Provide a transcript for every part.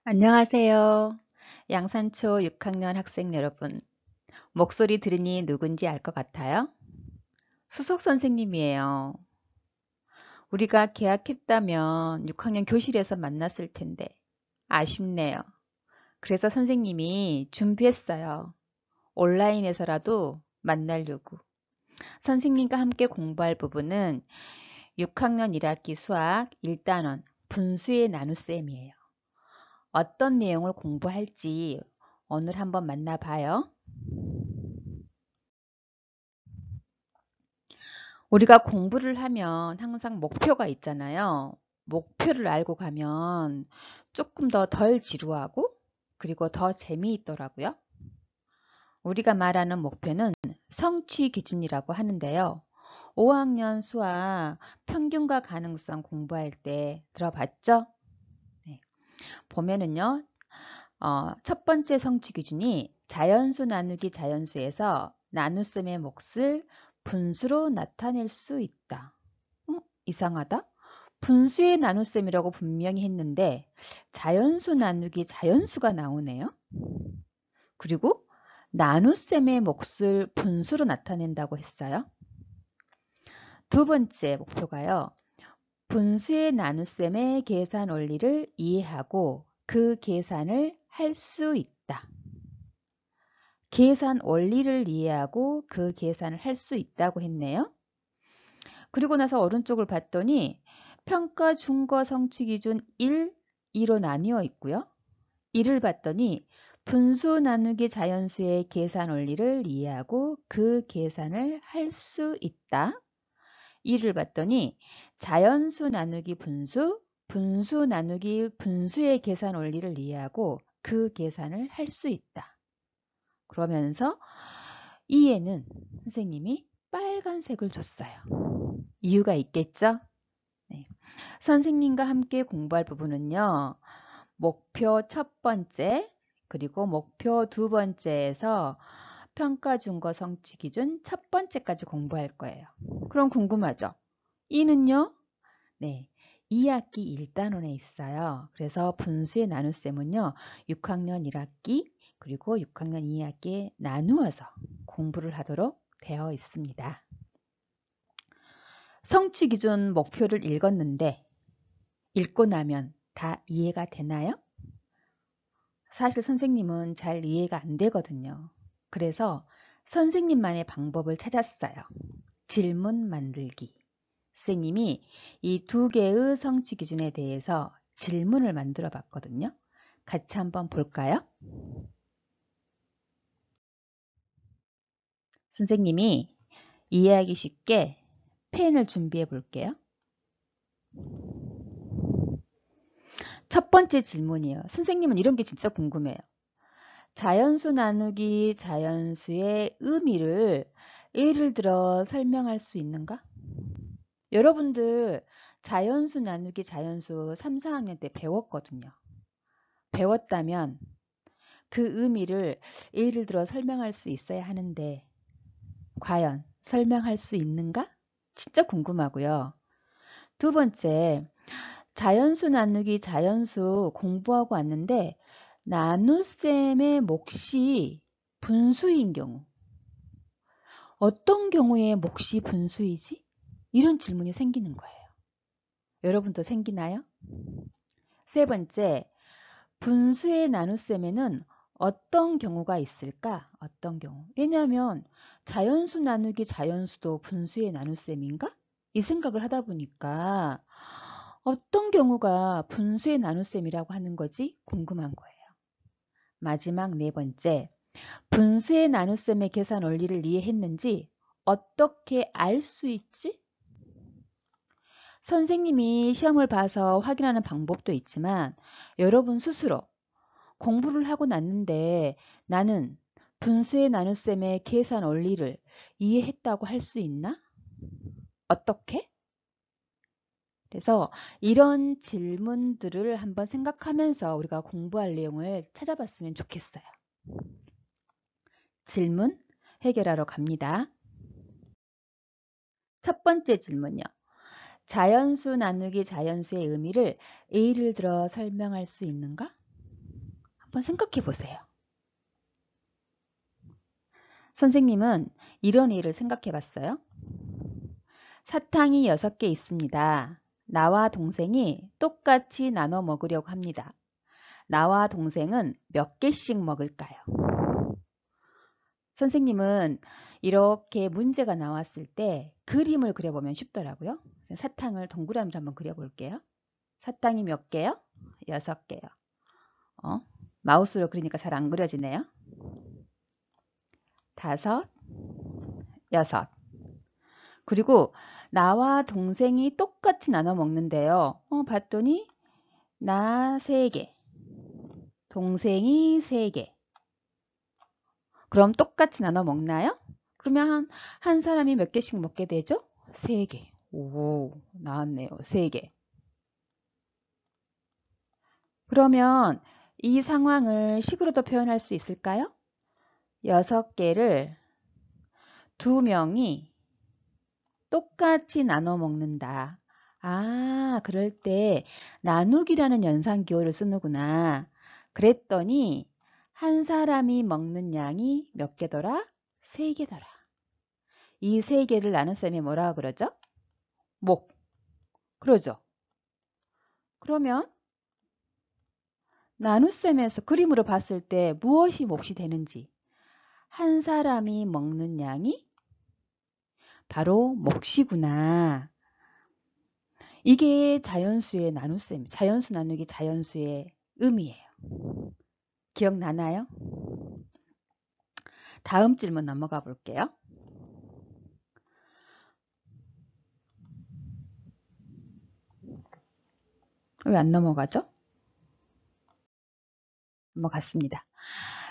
안녕하세요. 양산초 6학년 학생 여러분, 목소리 들으니 누군지 알 것 같아요? 수석 선생님이에요. 우리가 계약했다면 6학년 교실에서 만났을 텐데 아쉽네요. 그래서 선생님이 준비했어요. 온라인에서라도 만나려고. 선생님과 함께 공부할 부분은 6학년 1학기 수학 1단원 분수의 나눗셈이에요. 어떤 내용을 공부할지 오늘 한번 만나봐요. 우리가 공부를 하면 항상 목표가 있잖아요. 목표를 알고 가면 조금 더 덜 지루하고 그리고 더 재미있더라고요. 우리가 말하는 목표는 성취 기준이라고 하는데요. 5학년 수학 평균과 가능성 공부할 때 들어봤죠? 네. 보면은요. 첫 번째 성취 기준이 자연수 나누기 자연수에서 나눗셈의 몫을 분수로 나타낼 수 있다. 이상하다. 분수의 나눗셈이라고 분명히 했는데 자연수 나누기 자연수가 나오네요. 그리고 나눗셈의 몫을 분수로 나타낸다고 했어요. 두 번째 목표가요. 분수의 나눗셈의 계산 원리를 이해하고 그 계산을 할 수 있다. 계산 원리를 이해하고 그 계산을 할 수 있다고 했네요. 그리고 나서 오른쪽을 봤더니 평가 중거 성취 기준 1, 2로 나뉘어 있고요. 1을 봤더니 분수 나누기 자연수의 계산 원리를 이해하고 그 계산을 할 수 있다. 2를 봤더니 자연수 나누기 분수, 분수 나누기 분수의 계산 원리를 이해하고 그 계산을 할 수 있다. 그러면서 2에는 선생님이 빨간색을 줬어요. 이유가 있겠죠? 네. 선생님과 함께 공부할 부분은요. 목표 첫 번째 그리고 목표 두 번째에서 평가 중거 성취 기준 첫 번째까지 공부할 거예요. 그럼 궁금하죠? 이는요? 네. 2학기 1단원에 있어요. 그래서 분수의 나눗셈은요. 6학년 1학기 그리고 6학년 2학기에 나누어서 공부를 하도록 되어 있습니다. 성취 기준 목표를 읽었는데 읽고 나면 다 이해가 되나요? 사실 선생님은 잘 이해가 안 되거든요. 그래서 선생님만의 방법을 찾았어요. 질문 만들기. 선생님이 이 두 개의 성취 기준에 대해서 질문을 만들어 봤거든요. 같이 한번 볼까요? 선생님이 이해하기 쉽게 펜을 준비해 볼게요. 첫 번째 질문이에요. 선생님은 이런 게 진짜 궁금해요. 자연수 나누기 자연수의 의미를 예를 들어 설명할 수 있는가? 여러분들 자연수 나누기 자연수 3, 4학년 때 배웠거든요. 배웠다면 그 의미를 예를 들어 설명할 수 있어야 하는데 과연 설명할 수 있는가? 진짜 궁금하고요. 두 번째, 자연수 나누기 자연수 공부하고 왔는데 나눗셈의 몫이 분수인 경우 어떤 경우에 몫이 분수이지? 이런 질문이 생기는 거예요. 여러분도 생기나요? 세 번째, 분수의 나눗셈에는 어떤 경우가 있을까? 어떤 경우? 왜냐하면 자연수 나누기 자연수도 분수의 나눗셈인가? 이 생각을 하다 보니까 어떤 경우가 분수의 나눗셈이라고 하는 거지? 궁금한 거예요. 마지막 네 번째, 분수의 나눗셈의 계산 원리를 이해했는지 어떻게 알 수 있지? 선생님이 시험을 봐서 확인하는 방법도 있지만 여러분 스스로 공부를 하고 났는데 나는 분수의 나눗셈의 계산 원리를 이해했다고 할 수 있나? 어떻게? 그래서 이런 질문들을 한번 생각하면서 우리가 공부할 내용을 찾아봤으면 좋겠어요. 질문 해결하러 갑니다. 첫 번째 질문이요. 자연수 나누기 자연수의 의미를 예를 들어 설명할 수 있는가? 한번 생각해 보세요. 선생님은 이런 일을 생각해 봤어요. 사탕이 6개 있습니다. 나와 동생이 똑같이 나눠 먹으려고 합니다. 나와 동생은 몇 개씩 먹을까요? 선생님은 이렇게 문제가 나왔을 때 그림을 그려보면 쉽더라고요. 사탕을 동그라미로 한번 그려볼게요. 사탕이 몇 개요? 6개요. 마우스로 그리니까 잘 안 그려지네요. 5, 6. 그리고 나와 동생이 똑같이 나눠 먹는데요. 봤더니 나 3개, 동생이 3개. 그럼 똑같이 나눠 먹나요? 그러면 한 사람이 몇 개씩 먹게 되죠? 3개. 오, 나왔네요. 3개. 그러면 이 상황을 식으로도 표현할 수 있을까요? 6개를 2명이 똑같이 나눠 먹는다. 아, 그럴 때 나누기라는 연산기호를 쓰는구나. 그랬더니 한 사람이 먹는 양이 몇 개더라? 3개더라. 이 3개를 나눗셈이 뭐라 그러죠? 목. 그러죠. 그러면 나눗셈에서 그림으로 봤을 때 무엇이 몫이 되는지 한 사람이 먹는 양이 바로 몫이구나. 이게 자연수의 나눗셈, 자연수 나누기 자연수의 의미예요. 기억나나요? 다음 질문 넘어가 볼게요. 왜 안 넘어가죠? 넘어갔습니다.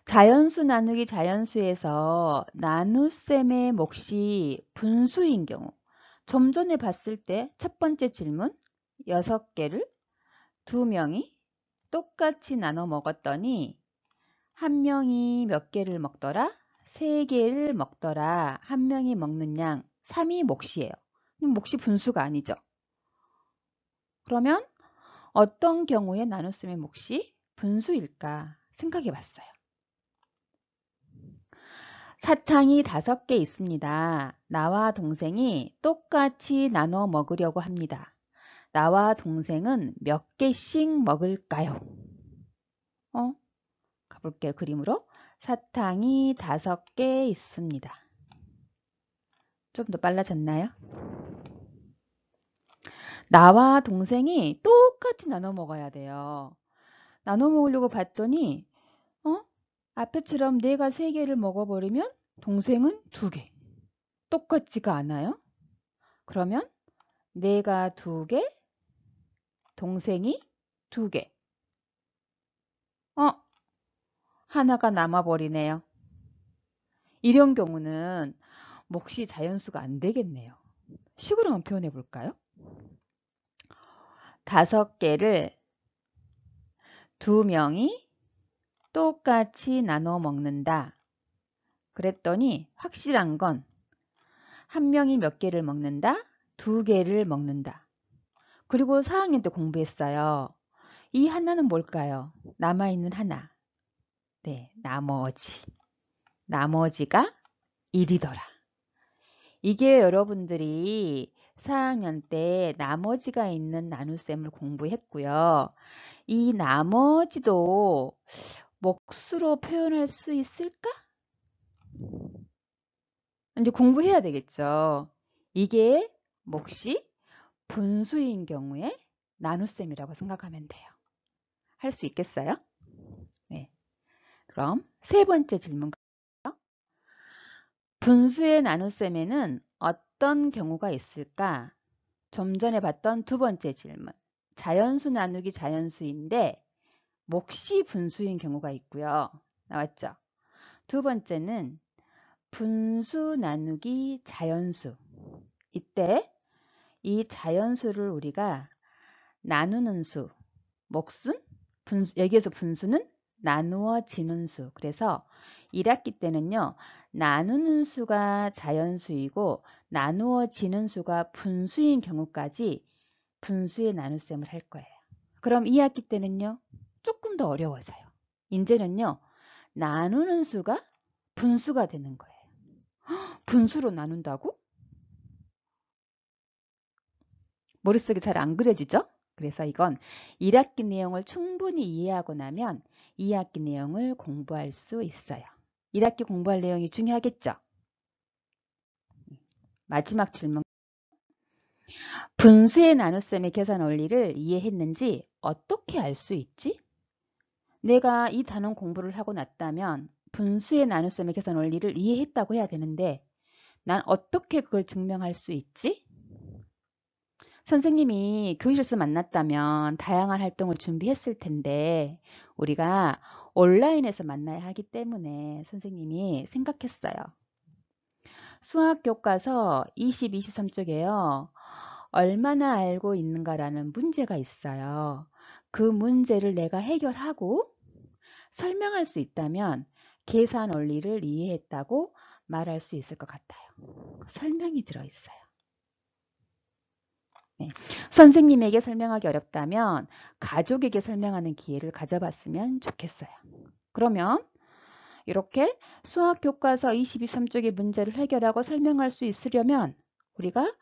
자연수 나누기 자연수에서 나눗셈의 몫이 분수인 경우 좀 전에 봤을 때 첫 번째 질문 6개를 2명이 똑같이 나눠 먹었더니 한 명이 몇 개를 먹더라? 3개를 먹더라. 한 명이 먹는 양 3이 몫이에요. 몫이 분수가 아니죠. 그러면 어떤 경우에 나눗셈의 몫이 분수일까 생각해 봤어요. 사탕이 5개 있습니다. 나와 동생이 똑같이 나눠 먹으려고 합니다. 나와 동생은 몇 개씩 먹을까요? 가볼게요. 그림으로. 사탕이 5개 있습니다. 좀 더 빨라졌나요? 나와 동생이 똑같이 나눠 먹어야 돼요. 나눠 먹으려고 봤더니 앞에처럼 내가 3개를 먹어버리면 동생은 2개. 똑같지가 않아요? 그러면 내가 2개, 동생이 2개. 하나가 남아버리네요. 이런 경우는 몫이 자연수가 안 되겠네요. 식으로 한번 표현해 볼까요? 5개를 2명이 똑같이 나눠 먹는다. 그랬더니 확실한 건 한 명이 몇 개를 먹는다? 2개를 먹는다. 그리고 4학년 때 공부했어요. 이 하나는 뭘까요? 남아있는 하나. 네, 나머지가 1이더라. 이게 여러분들이 4학년 때 나머지가 있는 나눗셈을 공부했고요. 이 나머지도 몫으로 표현할 수 있을까? 이제 공부해야 되겠죠. 이게 몫이 분수인 경우에 나눗셈이라고 생각하면 돼요. 할 수 있겠어요? 네. 그럼 세 번째 질문. 분수의 나눗셈에는 어떤 경우가 있을까? 좀 전에 봤던 두 번째 질문. 자연수 나누기 자연수인데 몫이 분수인 경우가 있고요. 나왔죠? 두 번째는 분수 나누기 자연수. 이때 이 자연수를 우리가 나누는 수, 몫은 분수, 여기에서 분수는 나누어지는 수. 그래서 1학기 때는요. 나누는 수가 자연수이고 나누어지는 수가 분수인 경우까지 분수의 나눗셈을 할 거예요. 그럼 2학기 때는요. 조금 더 어려워져요. 이제는요, 나누는 수가 분수가 되는 거예요. 분수로 나눈다고? 머릿속에 잘 안 그려지죠? 그래서 이건 1학기 내용을 충분히 이해하고 나면 2학기 내용을 공부할 수 있어요. 1학기 공부할 내용이 중요하겠죠? 마지막 질문. 분수의 나눗셈의 계산 원리를 이해했는지 어떻게 알 수 있지? 내가 이 단원 공부를 하고 났다면 분수의 나눗셈의 계산 원리를 이해했다고 해야 되는데 난 어떻게 그걸 증명할 수 있지? 선생님이 교실에서 만났다면 다양한 활동을 준비했을 텐데 우리가 온라인에서 만나야 하기 때문에 선생님이 생각했어요. 수학 교과서 20, 23쪽에요. 얼마나 알고 있는가라는 문제가 있어요. 그 문제를 내가 해결하고 설명할 수 있다면 계산 원리를 이해했다고 말할 수 있을 것 같아요. 설명이 들어있어요. 네. 선생님에게 설명하기 어렵다면 가족에게 설명하는 기회를 가져봤으면 좋겠어요. 그러면 이렇게 수학 교과서 22~23쪽의 문제를 해결하고 설명할 수 있으려면 우리가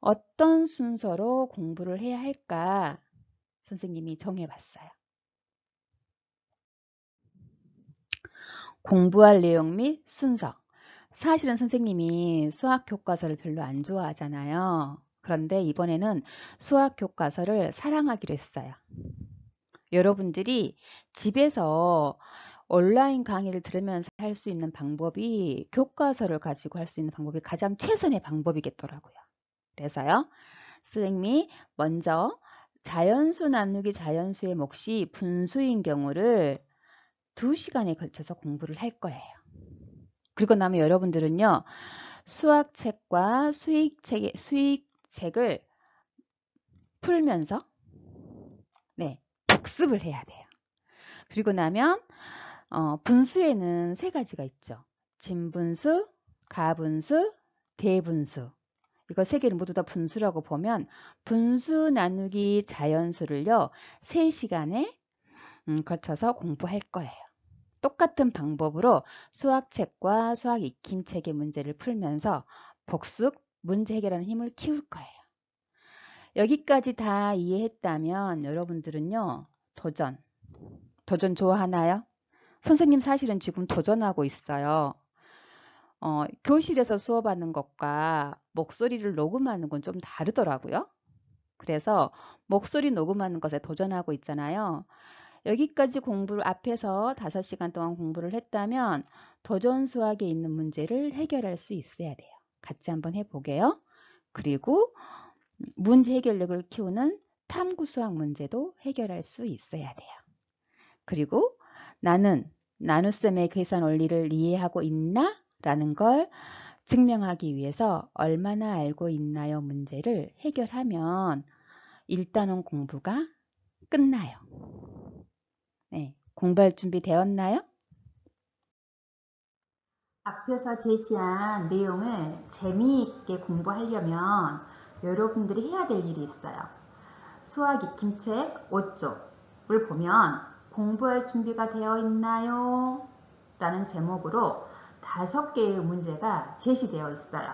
어떤 순서로 공부를 해야 할까 선생님이 정해봤어요. 공부할 내용 및 순서. 사실은 선생님이 수학 교과서를 별로 안 좋아하잖아요. 그런데 이번에는 수학 교과서를 사랑하기로 했어요. 여러분들이 집에서 온라인 강의를 들으면서 할 수 있는 방법이 교과서를 가지고 할 수 있는 방법이 가장 최선의 방법이겠더라고요. 그래서요. 선생님이 먼저 자연수 나누기 자연수의 몫이 분수인 경우를 2시간에 걸쳐서 공부를 할 거예요. 그리고 나면 여러분들은요. 수학책과 수익책을 풀면서 네, 복습을 해야 돼요. 그리고 나면 분수에는 3가지가 있죠. 진분수, 가분수, 대분수. 이거 3개를 모두 다 분수라고 보면 분수 나누기 자연수를요. 3시간에 걸쳐서 공부할 거예요. 똑같은 방법으로 수학책과 수학 익힘책의 문제를 풀면서 복습, 문제 해결하는 힘을 키울 거예요. 여기까지 다 이해했다면 여러분들은요. 도전 좋아하나요? 선생님 사실은 지금 도전하고 있어요. 교실에서 수업하는 것과 목소리를 녹음하는 건 좀 다르더라고요. 그래서 목소리 녹음하는 것에 도전하고 있잖아요. 여기까지 공부를 앞에서 5시간 동안 공부를 했다면 도전 수학에 있는 문제를 해결할 수 있어야 돼요. 같이 한번 해보게요. 그리고 문제 해결력을 키우는 탐구 수학 문제도 해결할 수 있어야 돼요. 그리고 나는 나눗셈의 계산 원리를 이해하고 있나? 라는 걸 증명하기 위해서 얼마나 알고 있나요? 문제를 해결하면 1단원 공부가 끝나요. 네, 공부할 준비 되었나요? 앞에서 제시한 내용을 재미있게 공부하려면 여러분들이 해야 될 일이 있어요. 수학 익힘책 5쪽을 보면 공부할 준비가 되어 있나요? 라는 제목으로 5개의 문제가 제시되어 있어요.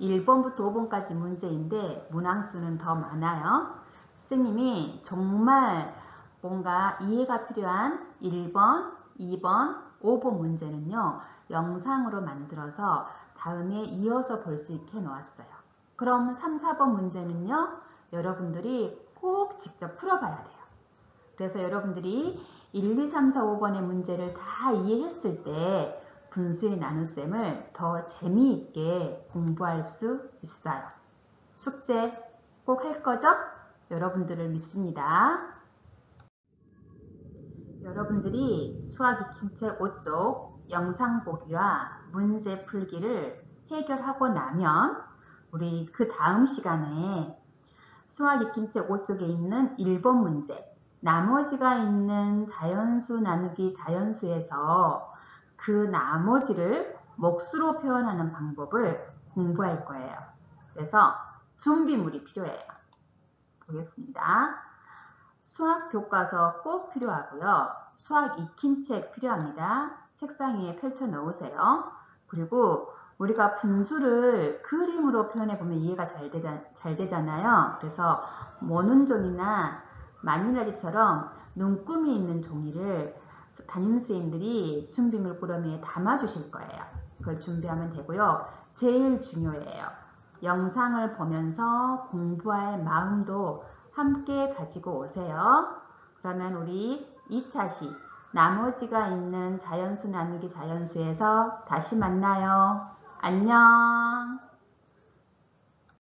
1번부터 5번까지 문제인데 문항수는 더 많아요. 선생님이 정말 뭔가 이해가 필요한 1번, 2번, 5번 문제는요. 영상으로 만들어서 다음에 이어서 볼 수 있게 놓았어요. 그럼 3, 4번 문제는요. 여러분들이 꼭 직접 풀어봐야 돼요. 그래서 여러분들이 1, 2, 3, 4, 5번의 문제를 다 이해했을 때 분수의 나눗셈을 더 재미있게 공부할 수 있어요. 숙제 꼭 할 거죠? 여러분들을 믿습니다. 여러분들이 수학 익힘책 5쪽 영상 보기와 문제 풀기를 해결하고 나면 우리 그 다음 시간에 수학 익힘책 5쪽에 있는 1번 문제 나머지가 있는 자연수 나누기 자연수에서 그 나머지를 몫으로 표현하는 방법을 공부할 거예요. 그래서 준비물이 필요해요. 보겠습니다. 수학 교과서 꼭 필요하고요. 수학 익힘책 필요합니다. 책상 위에 펼쳐 놓으세요. 그리고 우리가 분수를 그림으로 표현해 보면 이해가 잘 되잖아요. 그래서 원운종이나 마닐라지처럼 눈금이 있는 종이를 담임선생님들이 준비물 꾸러미에 담아 주실 거예요. 그걸 준비하면 되고요. 제일 중요해요. 영상을 보면서 공부할 마음도 함께 가지고 오세요. 그러면 우리 2차 시 나머지가 있는 자연수 나누기 자연수에서 다시 만나요. 안녕.